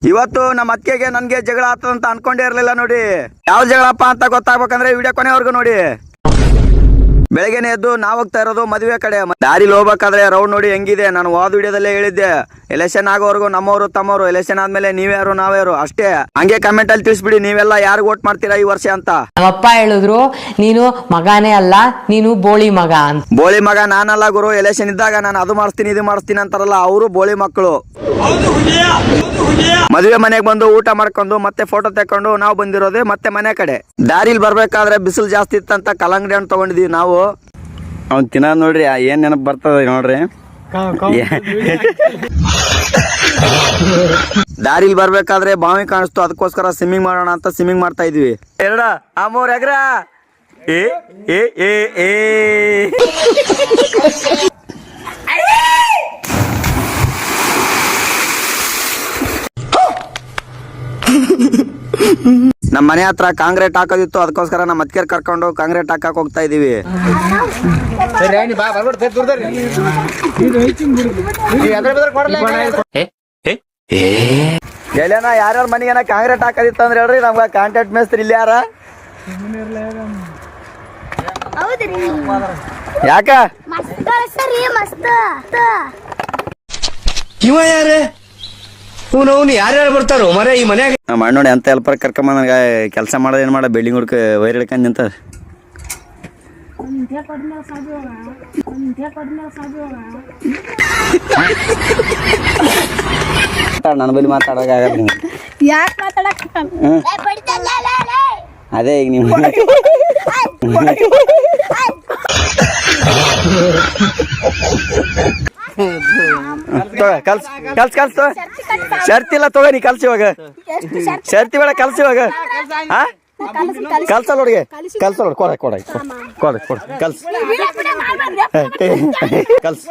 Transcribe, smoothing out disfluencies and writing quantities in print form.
ಇವತ್ತು ನಮ್ಮ ಅತ್ತಿಗೆಗೆ ನನ್ಗೆ ಜಗಳ ಆಗ್ತದಂತ ಅನ್ಕೊಂಡೇ ಇರ್ಲಿಲ್ಲ ನೋಡಿ. ಯಾವ ಜಗಳಪ್ಪ ಅಂತ ಗೊತ್ತಾಗ್ಬೇಕಂದ್ರೆ ವಿಡಿಯೋ ಕೊನೆವರೆಗೂ ನೋಡಿ. ಬೆಳಗ್ಗೆನೆ ಎದ್ದು ನಾವು ಹೋಗ್ತಾ ಇರೋದು ಮದುವೆ ಕಡೆ. ದಾರಿಲಿ ಹೋಗ್ಬೇಕಾದ್ರೆ ರೌಂಡ್ ನೋಡಿ ಹೆಂಗಿದೆ. ನಾನು ಹೋದ ವಿಡಿಯೋದಲ್ಲೇ ಹೇಳಿದ್ದೆ, ಎಲೆಕ್ಷನ್ ಆಗೋವರೆಗೂ ನಮ್ಮವರು ತಮ್ಮವರು, ಎಲೆಕ್ಷನ್ ಆದ್ಮೇಲೆ ನೀವ್ಯಾರು ನಾವ್ಯಾರು ಅಷ್ಟೇ. ಹಂಗೆ ಕಮೆಂಟ್ ಅಲ್ಲಿ ತಿಳಿಸ್ಬಿಡಿ ನೀವೆಲ್ಲ ಯಾರು ವೋಟ್ ಮಾಡ್ತೀರಾ ಈ ವರ್ಷ ಅಂತ. ನಮ್ಮಪ್ಪ ಹೇಳಿದ್ರು, ನೀನು ಮಗನೇ ಅಲ್ಲ, ನೀನು ಬೋಳಿ ಮಗ ಅಂತ. ಬೋಳಿ ಮಗ ನಾನಲ್ಲ ಗುರು. ಎಲೆಕ್ಷನ್ ಇದ್ದಾಗ ನಾನು ಅದು ಮಾಡಿಸ್ತೀನಿ ಇದು ಮಾಡಿಸ್ತೀನಿ ಅಂತಾರಲ್ಲ, ಅವರು ಬೋಳಿ ಮಕ್ಕಳು. ಮದುವೆ ಮನೆಗೆ ಬಂದು ಊಟ ಮಾಡ್ಕೊಂಡು ಮತ್ತೆ ಫೋಟೋ ತೆಕ್ಕೊಂಡು ನಾವು ಬಂದಿರೋದೇ ಮತ್ತೆ ಮನೆ ಕಡೆ. ದಾರಿಲಿ ಬರ್ಬೇಕಾದ್ರೆ ಬಿಸಿಲು ಜಾಸ್ತಿ ಇತ್ತಂತ ಕಲ್ಲಂಗಡಿ ಹಣ್ಣು ತಗೊಂಡಿದೀವಿ ನಾವು. ಅವ್ನ್ ತಿನ್ನ ನೋಡ್ರಿ ಏನ್ ನೆನಪು ಬರ್ತದೆ ನೋಡ್ರಿ. ದಾರಿಲಿ ಬರ್ಬೇಕಾದ್ರೆ ಬಾವಿ ಕಾಣಿಸ್ತು, ಅದಕ್ಕೋಸ್ಕರ ಸ್ವಿಮ್ಮಿಂಗ್ ಮಾಡೋಣ ಅಂತ ಸ್ವಿಮ್ಮಿಂಗ್ ಮಾಡ್ತಾ ಇದೀವಿ. ಎರಡ ಮೂರ್ ಎಗ್ರ ಏ ಏ ಏ ಏ ನಮ್ಮ ಮನೆ ಹತ್ರ ಕಾಂಕ್ರೀಟ್ ಹಾಕೋದಿತ್ತು, ಅದಕ್ಕೋಸ್ಕರ ನಮ್ಮ ಅತ್ತಿಗೆರ್ ಕರ್ಕೊಂಡು ಕಾಂಕ್ರೀಟ್ ಹಾಕಕ್ ಹೋಗ್ತಾ ಇದೀವಿ. ಎಲ್ಲೇನ ಯಾರ್ಯಾರ ಮನೆಗೇನ ಕಾಂಕ್ರೀಟ್ ಹಾಕೋದಿತ್ತು ಅಂದ್ರೆ ಹೇಳ್ರಿ, ನಮ್ಗ ಕಾಂಟ್ರಾಕ್ಟ್ ಮೇಸ್ತ್ರಿ ಇಲ್ಲಿ ಯಾರ. ಯಾಕ ಇವ ಯಾರೇ ಅವ್ನು ಯಾರ್ಯಾರು ಬರ್ತಾರೋ ಮರ ಈ ಮನ್ಯಾಗ. ನಮ್ಮ ಅಣ್ಣೋಡಿ ಅಂತ ಹೆಲ್ಪರ್ ಕರ್ಕೊಂಡ್ ನನಗ ಕೆಲಸ ಮಾಡೋದು ಏನ್ ಮಾಡ ಬೆಳ್ಳಿಂಗ್ ಹುಡ್ಕ ವೈರ್ ಹಿಡ್ಕೊಂಡ್ ನಿಂತ. ನನ್ನ ಬಳಿ ಮಾತಾಡೋಕೆ ಆಗಲ್ಲ. ಅದೇ ಈಗ ನೀವು ಕಲ್ಸ್ ಶರ್ತಿಲ್ಲ ತಗೋ, ನೀ ಕಲ್ಸಿ ಇವಾಗ. ಶರ್ತಿ ಬೇಡ, ಕಲ್ಸಿ ಇವಾಗ. ಕಲ್ಸಲ್ಲ ಹುಡುಗಿ, ಕಲ್ಸಲ್ಲ ಕೊಡ ಕೊಡ ಕೊಡ ಕೊಡ ಕಲ್ಸ್ ಕಲ್ಸ್.